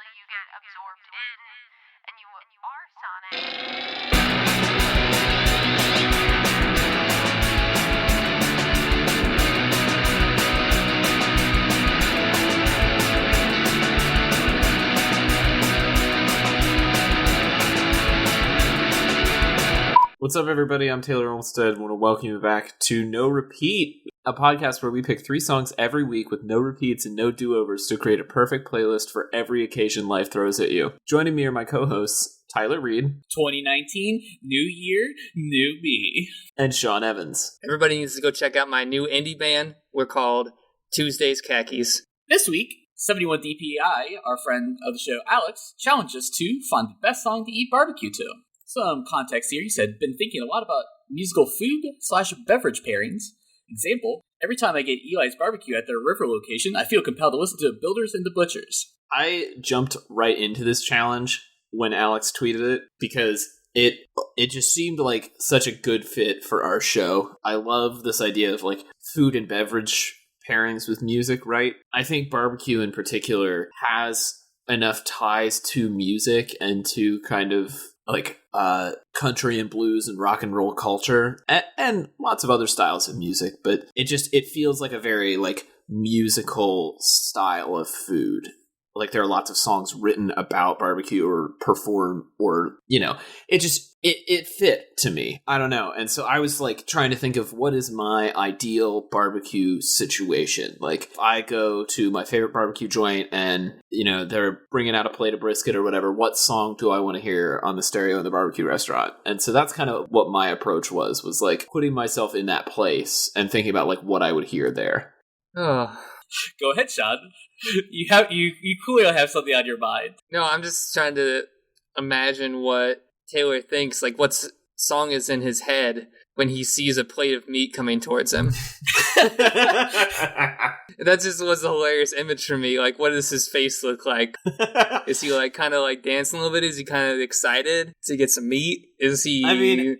eventually you get absorbed in, and you are Sonic. What's up, everybody? I'm Taylor Olmstead. I want to welcome you back to No Repeat, a podcast where we pick 3 songs every week with no repeats and no do-overs to create a perfect playlist for every occasion life throws at you. Joining me are my co-hosts, Tyler Reed. 2019, new year, new me. And Sean Evans. Everybody needs to go check out my new indie band. We're called Tuesday's Khakis. This week, 71 DPI, our friend of the show Alex, challenged us to find the best song to eat barbecue to. Some context here, he said, been thinking a lot about musical food/beverage pairings. Example, every time I get Eli's Barbecue at their river location, I feel compelled to listen to Builders and the Butchers. I jumped right into this challenge when Alex tweeted it because it just seemed like such a good fit for our show. I love this idea of like food and beverage pairings with music, right? I think barbecue in particular has enough ties to music and to kind of like country and blues and rock and roll culture and lots of other styles of music, but it feels like a very like musical style of food. Like there are lots of songs written about barbecue or perform or, you know, it fit to me. I don't know. And so I was like trying to think of what is my ideal barbecue situation. Like if I go to my favorite barbecue joint and, you know, they're bringing out a plate of brisket or whatever, what song do I want to hear on the stereo in the barbecue restaurant? And so that's kind of what my approach was like putting myself in that place and thinking about like what I would hear there. Oh. Go ahead, Sean. You clearly have something on your mind. No, I'm just trying to imagine what Taylor thinks, like what song is in his head when he sees a plate of meat coming towards him. That just was a hilarious image for me. Like, what does his face look like? Is he like kind of like dancing a little bit? Is he kind of excited to get some meat? Is he? I mean,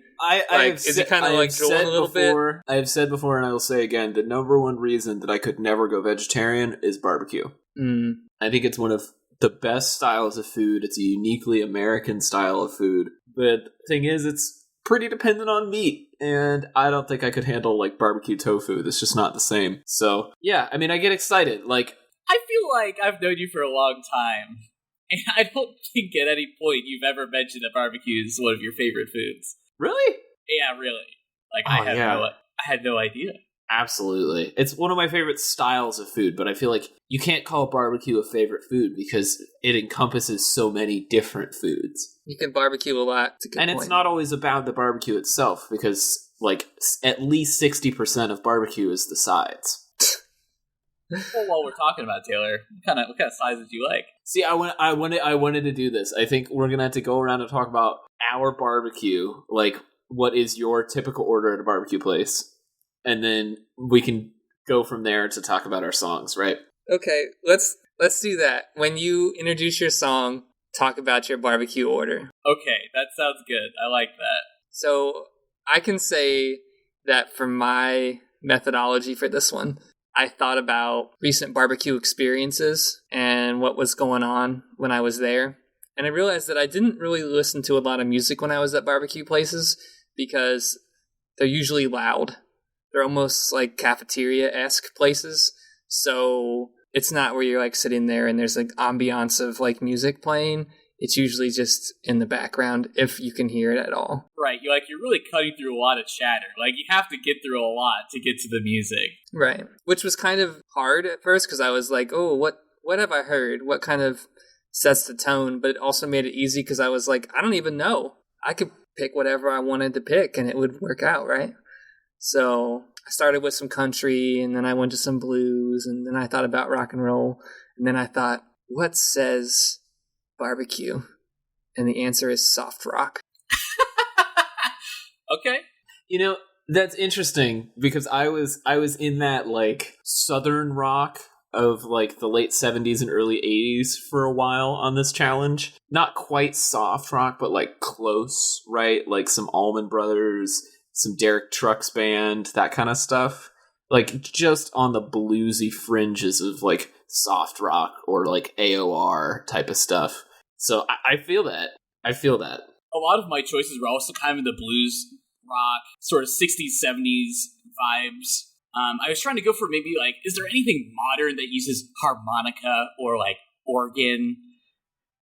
is he kind of like drooling a little bit? I have said before, and I will say again: the number one reason that I could never go vegetarian is barbecue. I think it's one of the best styles of food. It's a uniquely American style of food. But the thing is, it's pretty dependent on meat. And I don't think I could handle, like, barbecue tofu. That's just not the same. So, yeah, I mean, I get excited. Like, I feel like I've known you for a long time. And I don't think at any point you've ever mentioned that barbecue is one of your favorite foods. Really? Yeah, really. Like, I had no idea. Absolutely. It's one of my favorite styles of food, but I feel like you can't call barbecue a favorite food because it encompasses so many different foods. You can barbecue a lot. And it's not always about the barbecue itself because, like, at least 60% of barbecue is the sides. Well, while we're talking about Taylor, what kind of sizes do you like? See, I wanted to do this. I think we're gonna have to go around and talk about our barbecue. Like, what is your typical order at a barbecue place? And then we can go from there to talk about our songs, right? Okay, let's do that. When you introduce your song, talk about your barbecue order. Okay, that sounds good. I like that. So I can say that for my methodology for this one, I thought about recent barbecue experiences and what was going on when I was there. And I realized that I didn't really listen to a lot of music when I was at barbecue places because they're usually loud. They're almost like cafeteria-esque places. So it's not where you're like sitting there and there's like ambiance of like music playing. It's usually just in the background if you can hear it at all. Right. You're really cutting through a lot of chatter. Like you have to get through a lot to get to the music. Right. Which was kind of hard at first because I was like, oh, what have I heard? What kind of sets the tone? But it also made it easy because I was like, I don't even know. I could pick whatever I wanted to pick and it would work out, right? So I started with some country, and then I went to some blues, and then I thought about rock and roll, and then I thought, what says barbecue? And the answer is soft rock. Okay. You know, that's interesting because I was in that like southern rock of like the late 70s and early 80s for a while on this challenge. Not quite soft rock, but like close, right? Like some Allman Brothers, some Derek Trucks Band, that kind of stuff. Like just on the bluesy fringes of like soft rock or like AOR type of stuff. So I feel that. A lot of my choices were also kind of in the blues, rock, sort of 60s, 70s vibes. I was trying to go for maybe like, is there anything modern that uses harmonica or like organ?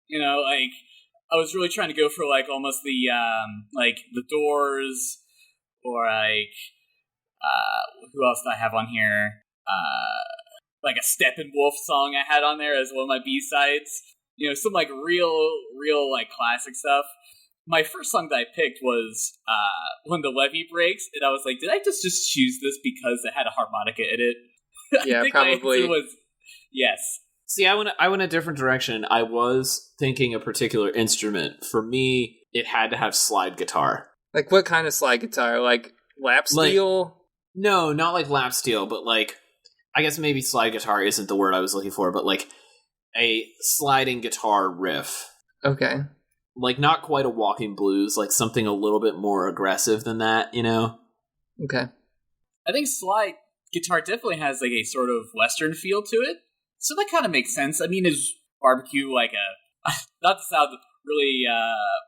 You know, like I was really trying to go for like almost the like the Doors or like who else do I have on here? Like a Steppenwolf song I had on there as one of my B-sides. You know, some like real like classic stuff. My first song that I picked was When the Levee Breaks, and I was like, did I just choose this because it had a harmonica in it? Yeah, I think probably. my answer was yes. See, I went a different direction. I was thinking a particular instrument. For me, it had to have slide guitar. Like, what kind of slide guitar? Like lap steel? No, not like lap steel, but like, I guess maybe slide guitar isn't the word I was looking for, but like a sliding guitar riff. Okay. Like, not quite a walking blues, like something a little bit more aggressive than that, you know? Okay. I think slide guitar definitely has like a sort of Western feel to it, so that kind of makes sense. I mean, is barbecue like a not to sound really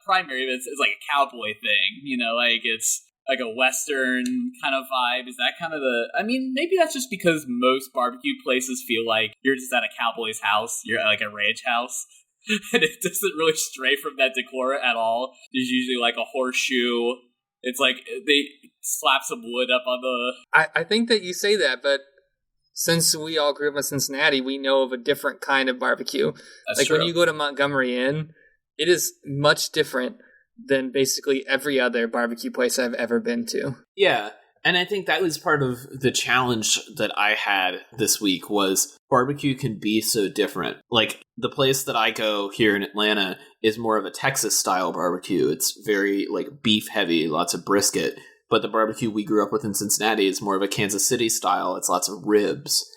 primary, but it's like a cowboy thing, you know? Like it's like a Western kind of vibe. Is that kind of the? I mean, maybe that's just because most barbecue places feel like you're just at a cowboy's house, you're at like a ranch house. And it doesn't really stray from that decor at all. There's usually like a horseshoe. It's like they slap some wood up on the... I think that you say that, but since we all grew up in Cincinnati, we know of a different kind of barbecue. That's like true. when you go to Montgomery Inn, it is much different than basically every other barbecue place I've ever been to. Yeah, and I think that was part of the challenge that I had this week was barbecue can be so different. Like, the place that I go here in Atlanta is more of a Texas-style barbecue. It's very, like, beef-heavy, lots of brisket. But the barbecue we grew up with in Cincinnati is more of a Kansas City style. It's lots of ribs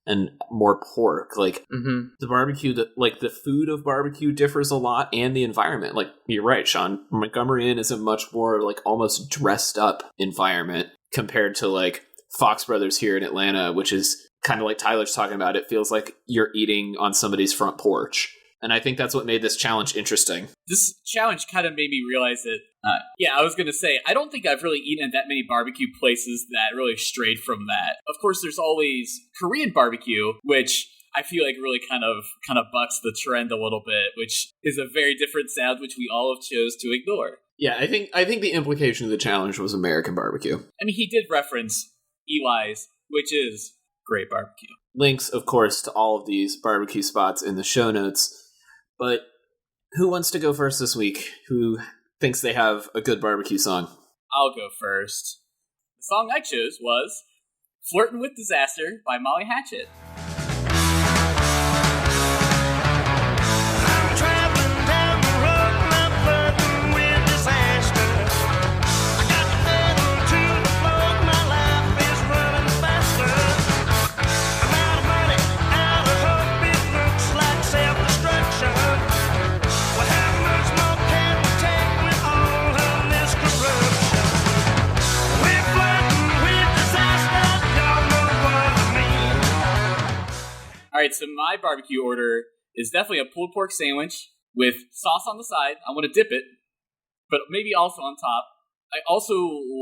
and more pork. Like, the barbecue, the food of barbecue differs a lot, and the environment. Like, you're right, Sean. Montgomery Inn is a much more, like, almost dressed-up environment compared to, like, Fox Brothers here in Atlanta, which is kind of like Tyler's talking about. It feels like you're eating on somebody's front porch. And I think that's what made this challenge interesting. This challenge kind of made me realize that, I was going to say, I don't think I've really eaten at that many barbecue places that really strayed from that. Of course, there's always Korean barbecue, which I feel like really kind of bucks the trend a little bit, which is a very different sound, which we all have chose to ignore. Yeah, I think the implication of the challenge was American barbecue. I mean, he did reference Eli's, which is great barbecue. Links, of course, to all of these barbecue spots in the show notes. But who wants to go first this week? Who thinks they have a good barbecue song? I'll go first. The song I chose was Flirtin' with Disaster by Molly Hatchet. Alright, so my barbecue order is definitely a pulled pork sandwich with sauce on the side. I want to dip it, but maybe also on top. I also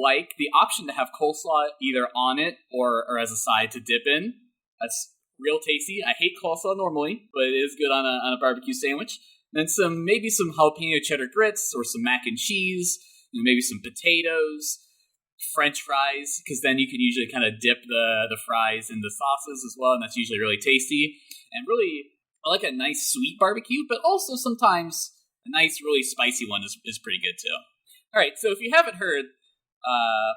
like the option to have coleslaw either on it or as a side to dip in. That's real tasty. I hate coleslaw normally, but it is good on a barbecue sandwich. And then maybe some jalapeno cheddar grits or some mac and cheese, and maybe some potatoes, French fries, because then you can usually kind of dip the fries in the sauces as well, and that's usually really tasty. And really, I like a nice sweet barbecue, but also sometimes a nice, really spicy one is pretty good too. All right, so if you haven't heard,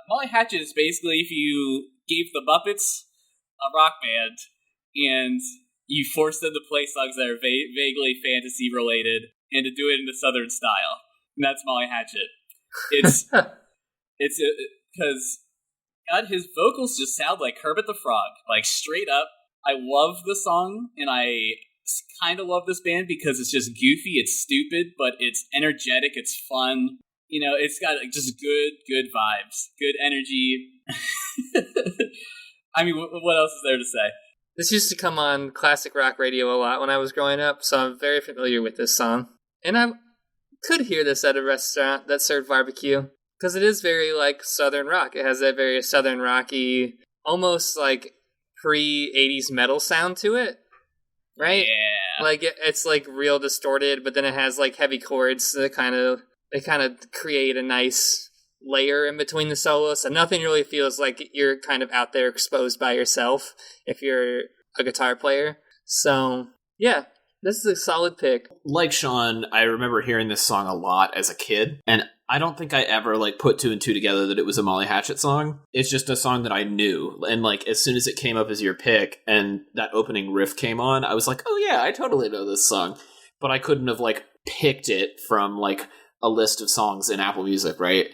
Molly Hatchet is basically if you gave the Muppets a rock band and you forced them to play songs that are vaguely fantasy related and to do it in the Southern style. And that's Molly Hatchet. It's because, God, his vocals just sound like Kermit the Frog, like straight up. I love the song, and I kind of love this band because it's just goofy, it's stupid, but it's energetic, it's fun. You know, it's got just good vibes, good energy. I mean, what else is there to say? This used to come on classic rock radio a lot when I was growing up, so I'm very familiar with this song. And I could hear this at a restaurant that served barbecue, because it is very, like, Southern rock. It has that very Southern rocky, almost, like, pre-80s metal sound to it, right? Yeah. Like, it's, like, real distorted, but then it has, like, heavy chords that kind of create a nice layer in between the solos, and nothing really feels like you're kind of out there exposed by yourself if you're a guitar player. So, yeah, this is a solid pick. Like Sean, I remember hearing this song a lot as a kid, and I don't think I ever, like, put two and two together that it was a Molly Hatchet song. It's just a song that I knew, and, like, as soon as it came up as your pick, and that opening riff came on, I was like, oh yeah, I totally know this song. But I couldn't have, like, picked it from, like, a list of songs in Apple Music, right?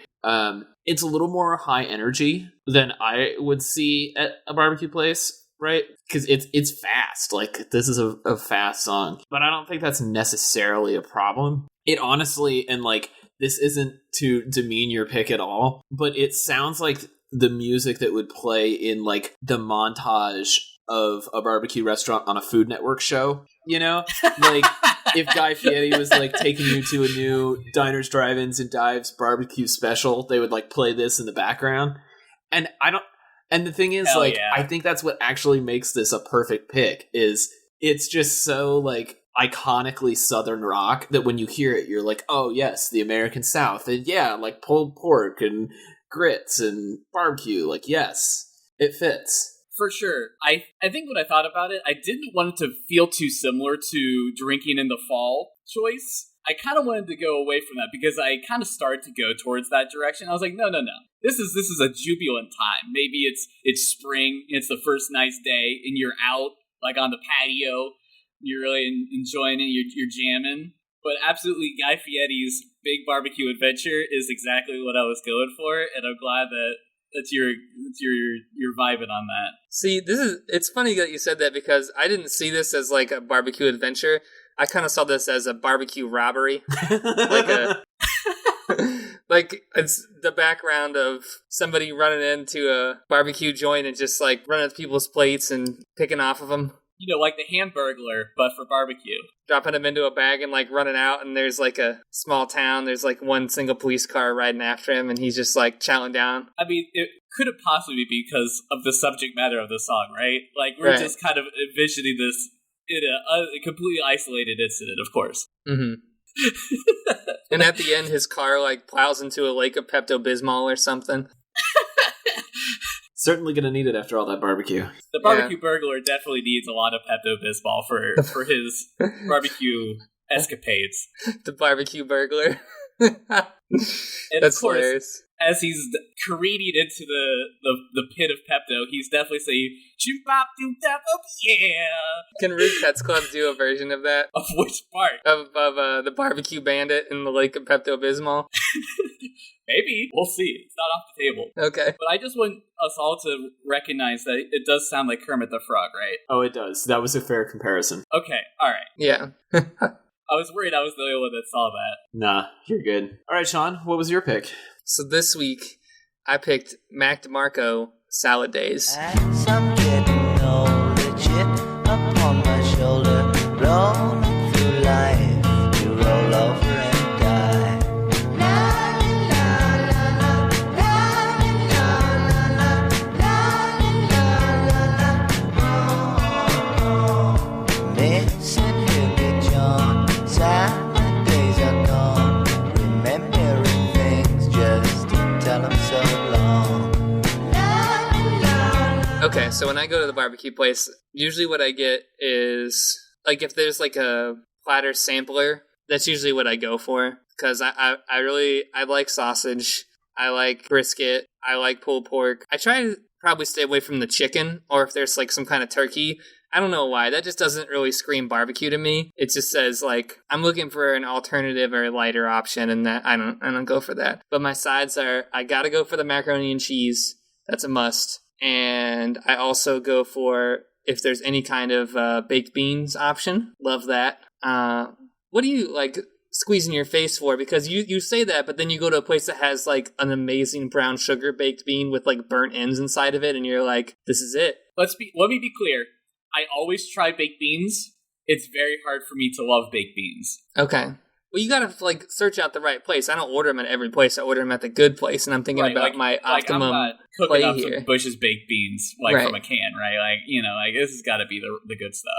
It's a little more high energy than I would see at a barbecue place, right? Because it's fast. Like, this is a fast song. But I don't think that's necessarily a problem. It honestly, and, like, this isn't to demean your pick at all, but it sounds like the music that would play in, like, the montage of a barbecue restaurant on a Food Network show, you know? Like, if Guy Fieri was, like, taking you to a new Diners, Drive-Ins, and Dives barbecue special, they would, like, play this in the background. And the thing is, Hell like, yeah. I think that's what actually makes this a perfect pick, is it's just so, like, iconically Southern rock that when you hear it, you're like, oh, yes, the American South. And yeah, like, pulled pork and grits and barbecue. Like, yes, it fits. For sure. I think when I thought about it, I didn't want it to feel too similar to Drinking in the Fall choice. I kind of wanted to go away from that because I kind of started to go towards that direction. I was like, no. This is a jubilant time. Maybe it's spring, it's the first nice day, and you're out, like, on the patio. You're really enjoying it, you're jamming. But absolutely, Guy Fieri's Big Barbecue Adventure is exactly what I was going for, and I'm glad that you're vibing on that. See, it's funny that you said that because I didn't see this as like a barbecue adventure. I kind of saw this as a barbecue robbery. Like it's the background of somebody running into a barbecue joint and just like running at people's plates and picking off of them. You know, like the Hamburglar, but for barbecue. Dropping them into a bag and like running out, and there's like a small town. There's like one single police car riding after him, and he's just like chowing down. I mean, it couldn't possibly be because of the subject matter of the song, right? Like, we're just kind of envisioning this in a completely isolated incident, of course. Mm-hmm. And at the end, his car like plows into a lake of Pepto-Bismol or something. Certainly gonna need it after all that barbecue. The barbecue burglar definitely needs a lot of Pepto-Bismol for his barbecue escapades. The barbecue burglar. And That's of course, hilarious. as he's careening into the pit of Pepto, he's definitely saying, "Chim-bop, doom-dap, oh yeah!" Can Rude Pets Club do a version of that? Of which part? Of the barbecue bandit in the lake of Pepto-Bismol? Maybe. We'll see. It's not off the table. Okay. But I just want us all to recognize that it does sound like Kermit the Frog, right? Oh, it does. That was a fair comparison. Okay, alright. Yeah. I was worried I was the only one that saw that. Nah, you're good. All right, Sean, what was your pick? So this week, I picked Mac DeMarco, Salad Days. As I'm getting older, chip upon my shoulder, rolling through life, you roll over and die. La la la la la la la la la. Missing you, Big John. Salad days are gone. Remembering things just to tell them so long. Okay, so when I go to the barbecue place, usually what I get is, like, if there's, like, a platter sampler, that's usually what I go for. Because I like sausage, I like brisket, I like pulled pork. I try to probably stay away from the chicken, or if there's, like, some kind of turkey. I don't know why. That just doesn't really scream barbecue to me. It just says, like, I'm looking for an alternative or a lighter option, and that I don't go for that. But my sides are, I gotta go for the macaroni and cheese. That's a must. And I also go for, if there's any kind of baked beans option, love that. What do you, like, squeezing your face for? Because you say that, but then you go to a place that has, like, an amazing brown sugar baked bean with, like, burnt ends inside of it, and you're like, this is it. Let me be clear. I always try baked beans. It's very hard for me to love baked beans. Okay. Well, you gotta like search out the right place. I don't order them at every place. I order them at the good place, and I'm thinking about my optimum I'm not cooking play up here. some Bush's baked beans from a can, right? Like, like this has got to be the good stuff.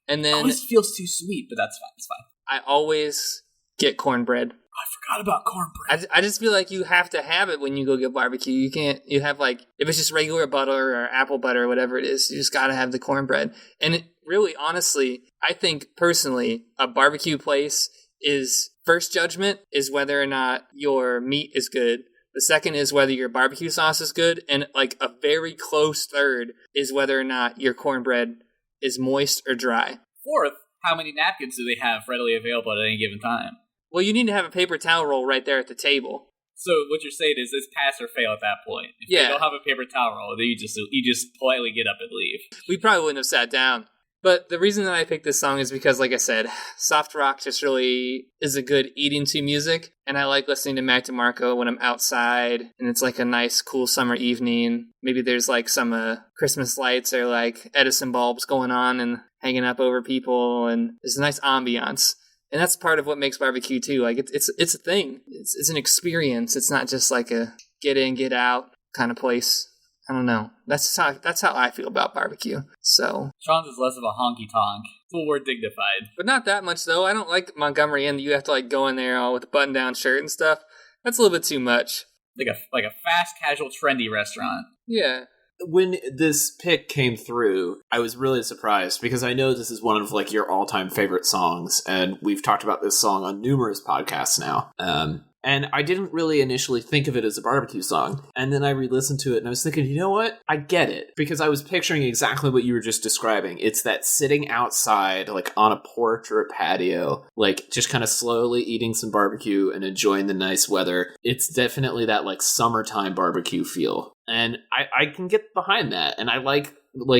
And then always feels too sweet, but that's fine. It's fine. I always get cornbread. I forgot about cornbread. I just feel like you have to have it when you go get barbecue. You have like, if it's just regular butter or apple butter or whatever it is, you just gotta have the cornbread. And it really, honestly, I think personally, a barbecue place is first judgment is whether or not your meat is good. The second is whether your barbecue sauce is good. And like a very close third is whether or not your cornbread is moist or dry. Fourth, how many napkins do they have readily available at any given time? Well, you need to have a paper towel roll right there at the table. So what you're saying is it's pass or fail at that point. If they don't have a paper towel roll, then you just politely get up and leave. We probably wouldn't have sat down. But the reason that I picked this song is because, like I said, soft rock just really is a good eating to music. And I like listening to Mac DeMarco when I'm outside and it's like a nice, cool summer evening. Maybe there's like some Christmas lights or like Edison bulbs going on and hanging up over people. And there's a nice ambiance. And that's part of what makes barbecue too. Like it's a thing. It's an experience. It's not just like a get in, get out kind of place. I don't know. That's how I feel about barbecue. So Sean's is less of a honky tonk. It's a little more dignified. But not that much though. I don't like Montgomery Inn. You have to like go in there all with a button down shirt and stuff. That's a little bit too much. Like a fast casual trendy restaurant. Yeah. When this pick came through, I was really surprised because I know this is one of like your all-time favorite songs, and we've talked about this song on numerous podcasts now. And I didn't really initially think of it as a barbecue song. And then I re-listened to it and I was thinking, you know what? I get it. Because I was picturing exactly what you were just describing. It's that sitting outside, like on a porch or a patio, like just kind of slowly eating some barbecue and enjoying the nice weather. It's definitely that like summertime barbecue feel. And I can get behind that. And I like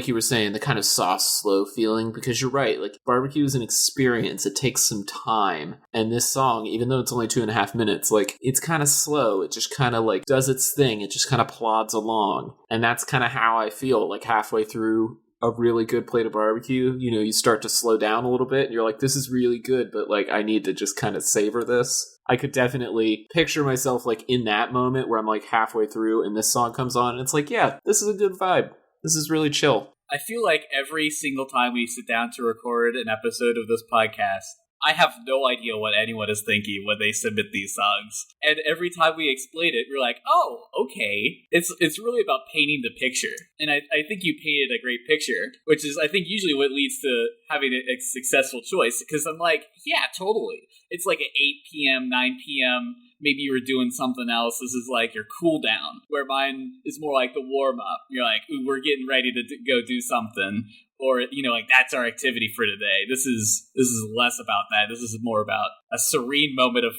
you were saying, the kind of soft, slow feeling, because you're right, like barbecue is an experience. It takes some time. And this song, even though it's only 2.5 minutes, like it's kind of slow. It just kind of like does its thing. It just kind of plods along. And that's kind of how I feel like halfway through a really good plate of barbecue. You know, you start to slow down a little bit and you're like, this is really good, but like I need to just kind of savor this. I could definitely picture myself like in that moment where I'm like halfway through and this song comes on and it's like, yeah, this is a good vibe. This is really chill. I feel like every single time we sit down to record an episode of this podcast, I have no idea what anyone is thinking when they submit these songs. And every time we explain it, we're like, oh, okay. It's really about painting the picture. And I think you painted a great picture, which is, I think, usually what leads to having a successful choice. Because I'm like, yeah, totally. It's like at 8 p.m., 9 p.m., maybe you were doing something else. This is like your cool down, where mine is more like the warm up. You're like, ooh, we're getting ready to go do something. Or, you know, like that's our activity for today. This is less about that. This is more about a serene moment of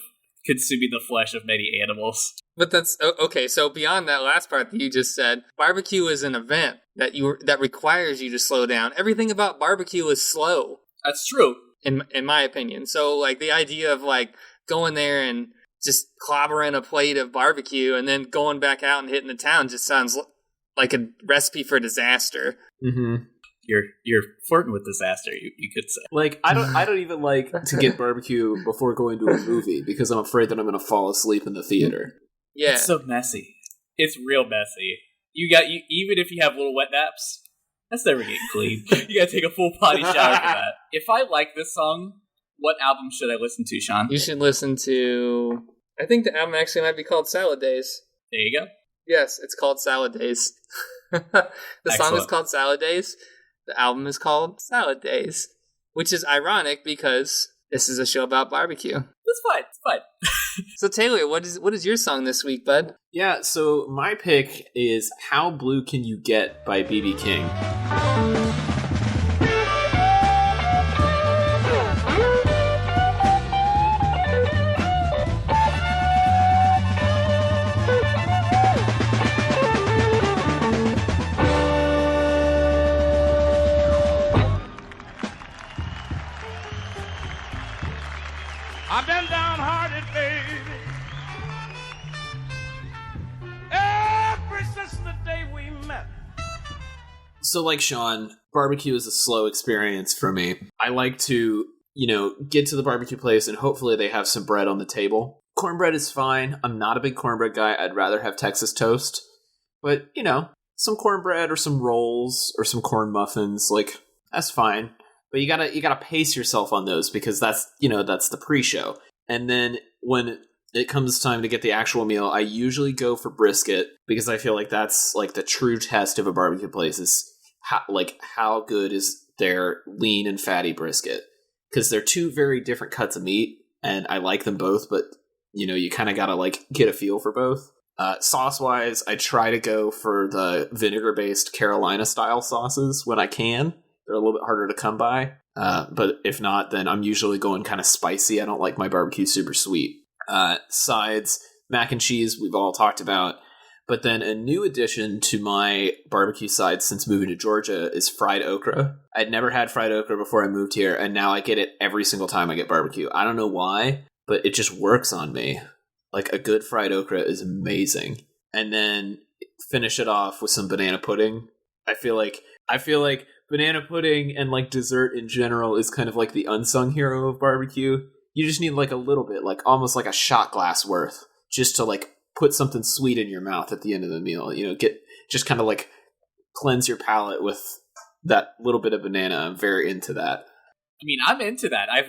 consuming the flesh of many animals. But that's okay. So beyond that last part that you just said, barbecue is an event that requires you to slow down. Everything about barbecue is slow. That's true, in my opinion. So like the idea of like going there and just clobbering a plate of barbecue and then going back out and hitting the town just sounds like a recipe for disaster. Mm-hmm. You're flirting with disaster, you could say. Like I don't even like to get barbecue before going to a movie because I'm afraid that I'm going to fall asleep in the theater. Yeah, it's so messy. It's real messy. Even if you have little wet naps, that's never getting clean. You got to take a full body shower for that. If I like this song, what album should I listen to, Sean? You should listen to. I think the album actually might be called Salad Days. There you go. Yes, it's called Salad Days. The song is called Salad Days. The album is called Salad Days, which is ironic because this is a show about barbecue. That's fine. It's fine. So Taylor, what is your song this week, bud? Yeah, so my pick is How Blue Can You Get by B.B. King. I've been downhearted, baby, ever since the day we met. So like Sean, barbecue is a slow experience for me. I like to, get to the barbecue place and hopefully they have some bread on the table. Cornbread is fine. I'm not a big cornbread guy. I'd rather have Texas toast. But, some cornbread or some rolls or some corn muffins, like, that's fine. But you gotta pace yourself on those because that's the pre-show. And then when it comes time to get the actual meal, I usually go for brisket because I feel like that's like the true test of a barbecue place is how good is their lean and fatty brisket. Because they're two very different cuts of meat and I like them both, but you kind of gotta like get a feel for both. Sauce-wise, I try to go for the vinegar-based Carolina-style sauces when I can. They're a little bit harder to come by. But if not, then I'm usually going kind of spicy. I don't like my barbecue super sweet. Sides, mac and cheese, we've all talked about. But then a new addition to my barbecue side since moving to Georgia is fried okra. I'd never had fried okra before I moved here, and now I get it every single time I get barbecue. I don't know why, but it just works on me. Like, a good fried okra is amazing. And then finish it off with some banana pudding. I feel like banana pudding and, like, dessert in general is kind of like the unsung hero of barbecue. You just need, like, a little bit, like, almost like a shot glass worth, just to, like, put something sweet in your mouth at the end of the meal. Just kind of, like, cleanse your palate with that little bit of banana. I'm very into that. I mean, I'm into that. I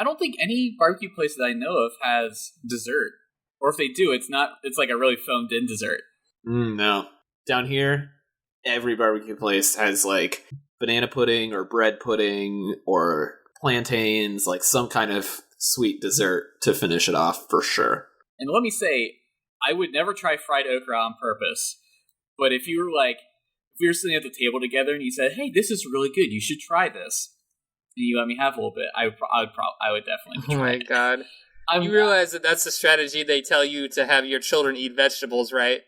don't think any barbecue place that I know of has dessert. Or if they do, it's like a really phoned in dessert. No. Down here, every barbecue place has like banana pudding or bread pudding or plantains, like some kind of sweet dessert to finish it off for sure. And let me say, I would never try fried okra on purpose. But if we were sitting at the table together and you said, "Hey, this is really good. You should try this," and you let me have a little bit, I would definitely. Oh my god. You realize that that's the strategy they tell you to have your children eat vegetables, right?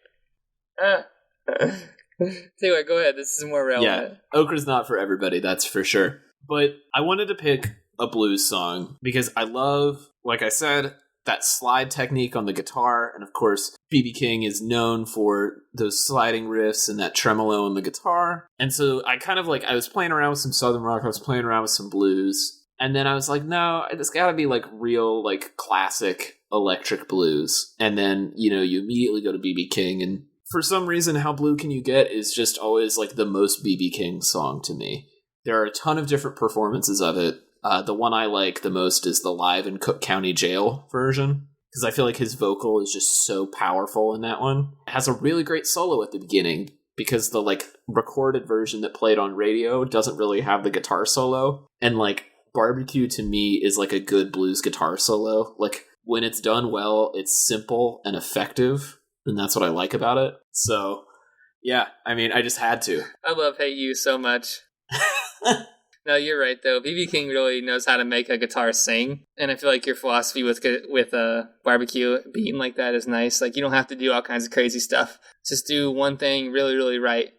Anyway, go ahead. This is more relevant. Yeah, okra's not for everybody, that's for sure. But I wanted to pick a blues song because I love, like I said, that slide technique on the guitar. And of course, B.B. King is known for those sliding riffs and that tremolo on the guitar. And so I kind of I was playing around with some Southern rock, I was playing around with some blues. And then I was like, no, it's gotta be like real, like classic electric blues. And then, you immediately go to B.B. King. And for some reason, How Blue Can You Get is just always like the most B.B. King song to me. There are a ton of different performances of it. The one I like the most is the live in Cook County Jail version. Because I feel like his vocal is just so powerful in that one. It has a really great solo at the beginning. Because the recorded version that played on radio doesn't really have the guitar solo. And barbecue to me is like a good blues guitar solo. Like when it's done well, it's simple and effective, and that's what I like about it. So yeah, I mean, I just had to. I love Hey You so much. No, you're right though. B.B. King really knows how to make a guitar sing, and I feel like your philosophy with barbecue being like that is nice. Like you don't have to do all kinds of crazy stuff. Just do one thing really, really right,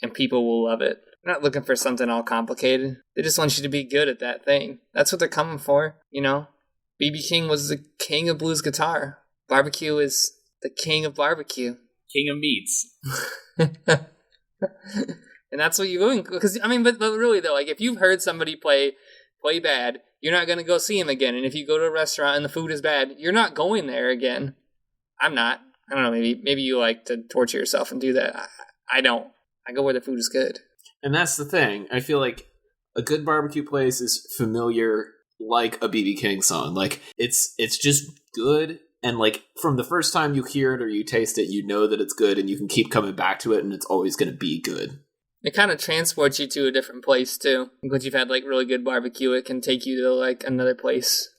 and people will love it. They're not looking for something all complicated. They just want you to be good at that thing. That's what they're coming for, B.B. King was the king of blues guitar. Barbecue is the king of barbecue. King of meats. And that's what you're doing. Because, I mean, but really, though, if you've heard somebody play bad, you're not going to go see him again. And if you go to a restaurant and the food is bad, you're not going there again. I'm not. I don't know, maybe you like to torture yourself and do that. I don't. I go where the food is good. And that's the thing. I feel like a good barbecue place is familiar like a B.B. King song. Like, it's just good. And, from the first time you hear it or you taste it, you know that it's good and you can keep coming back to it and it's always going to be good. It kind of transports you to a different place, too. Once you've had, really good barbecue, it can take you to, another place.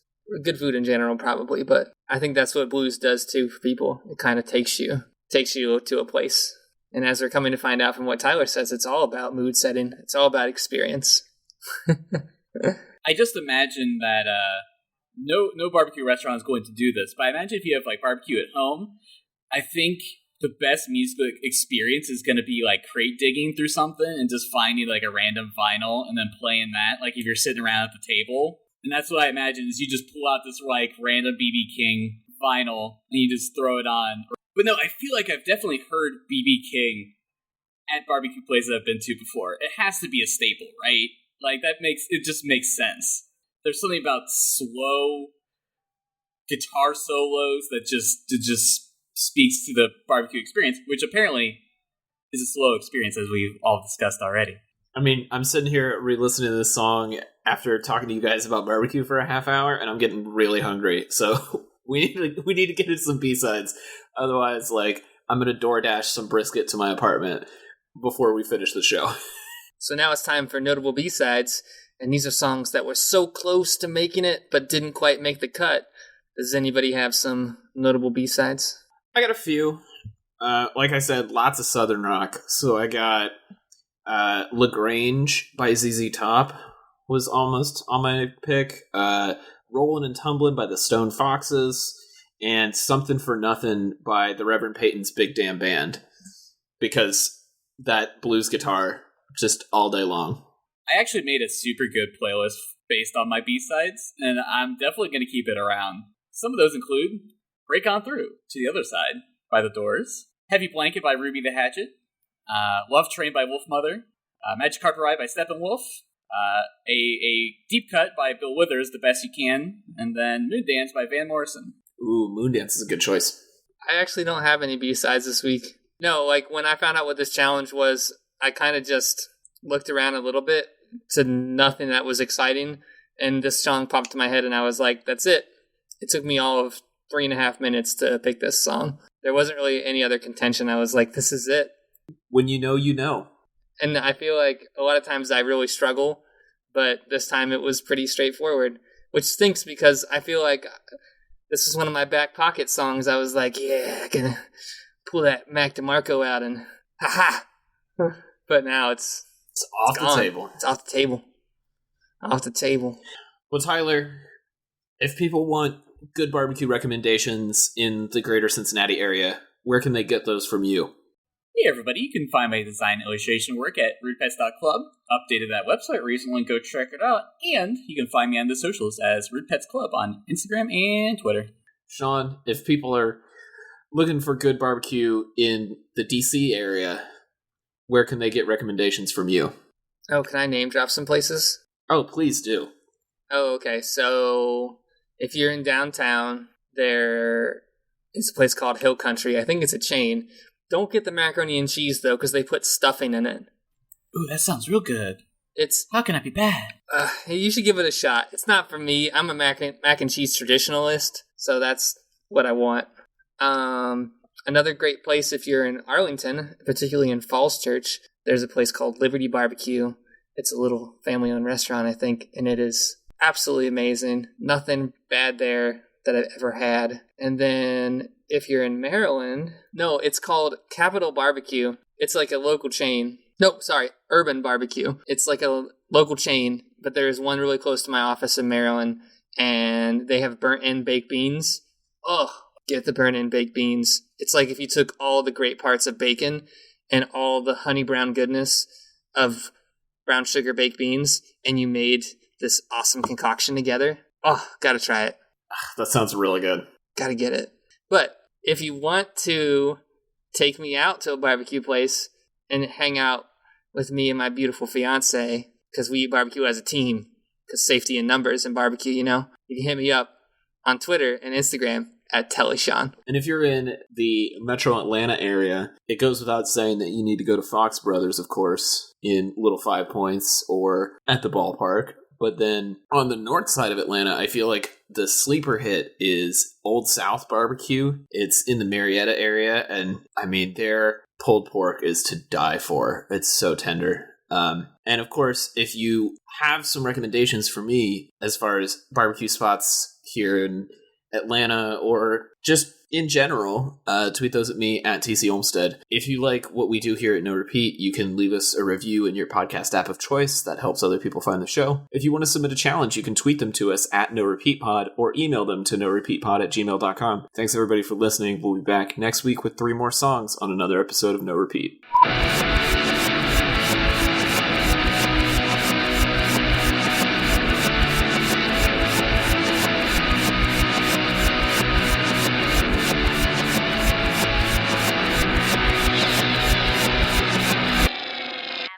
Good food in general, probably. But I think that's what blues does, too, for people. It kind of takes you to a place. And as we're coming to find out from what Tyler says, it's all about mood setting. It's all about experience. I just imagine that no barbecue restaurant is going to do this, but I imagine if you have barbecue at home, I think the best musical experience is going to be crate digging through something and just finding a random vinyl and then playing that. If you're sitting around at the table, and that's what I imagine is you just pull out this random B.B. King vinyl and you just throw it on. But no, I feel like I've definitely heard B.B. King at barbecue places I've been to before, it has to be a staple, right? Like, it just makes sense. There's something about slow guitar solos that just speaks to the barbecue experience, which apparently is a slow experience, as we've all discussed already. I mean, I'm sitting here re-listening to this song after talking to you guys about barbecue for a half hour, and I'm getting really hungry. So we need to get into some B-sides. Otherwise, like, I'm going to DoorDash some brisket to my apartment before we finish the show. So now it's time for notable B-sides, and these are songs that were so close to making it, but didn't quite make the cut. Does anybody have some notable B-sides? I got a few. Like I said, lots of Southern rock. So I got LaGrange by ZZ Top was almost on my pick. Rollin' and Tumblin' by the Stone Foxes. And Something for Nothing by the Reverend Peyton's Big Damn Band. Because that blues guitar, just all day long. I actually made a super good playlist based on my B-sides, and I'm definitely going to keep it around. Some of those include Break On Through, To the Other Side by The Doors, Heavy Blanket by Ruby the Hatchet, Love Train by Wolfmother, Magic Carpet Ride by Steppenwolf, a deep cut by Bill Withers, The Best You Can, and then Moondance by Van Morrison. Ooh, Moondance is a good choice. I actually don't have any B-sides this week. No, like, when I found out what this challenge was, I kind of just looked around a little bit to nothing that was exciting, and this song popped to my head, and I was like, that's it. It took me all of 3.5 minutes to pick this song. There wasn't really any other contention. I was like, this is it. When you know, you know. And I feel like a lot of times I really struggle, but this time it was pretty straightforward, which stinks because I feel like this is one of my back pocket songs. I was like, yeah, gonna pull that Mac DeMarco out and ha-ha. But now it's off the table. It's off the table. Off the table. Well, Tyler, if people want good barbecue recommendations in the greater Cincinnati area, where can they get those from you? Hey everybody, you can find my design illustration work at rudepets.club. Updated that website recently, go check it out. And you can find me on the socials as Rude Pets Club on Instagram and Twitter. Sean, if people are looking for good barbecue in the DC area, where can they get recommendations from you? Oh, can I name drop some places? Oh, please do. Oh, okay. So if you're in downtown, there is a place called Hill Country. I think it's a chain. Don't get the macaroni and cheese, though, because they put stuffing in it. Ooh, that sounds real good. How can that be bad? You should give it a shot. It's not for me. I'm a mac and cheese traditionalist, so that's what I want. Another great place if you're in Arlington, particularly in Falls Church, there's a place called Liberty Barbecue. It's a little family-owned restaurant, I think, and it is absolutely amazing. Nothing bad there that I've ever had. And then if you're in Maryland, no, it's called Capital Barbecue. It's like a local chain. No, sorry, Urban Barbecue. It's like a local chain, but there's one really close to my office in Maryland, and they have burnt-in baked beans. Oh, get the burnt-in baked beans. It's like if you took all the great parts of bacon and all the honey brown goodness of brown sugar baked beans, and you made this awesome concoction together. Oh, gotta try it. That sounds really good. Gotta get it. But if you want to take me out to a barbecue place and hang out with me and my beautiful fiance, because we eat barbecue as a team, because safety in numbers in barbecue, you know, you can hit me up on Twitter and Instagram at TellySean. And if you're in the metro Atlanta area, it goes without saying that you need to go to Fox Brothers, of course, in Little 5 Points or at the ballpark. But then on the north side of Atlanta, I feel like the sleeper hit is Old South Barbecue. It's in the Marietta area, and I mean, their pulled pork is to die for. It's so tender. And of course, if you have some recommendations for me as far as barbecue spots here in Atlanta or just in general, tweet those at me at TC Olmstead. If you like what we do here at No Repeat, you can leave us a review in your podcast app of choice. That helps other people find the show. If you want to submit a challenge, you can tweet them to us at NoRepeatPod or email them to norepeatpod@gmail.com. Thanks everybody for listening. We'll be back next week with 3 more songs on another episode of No Repeat.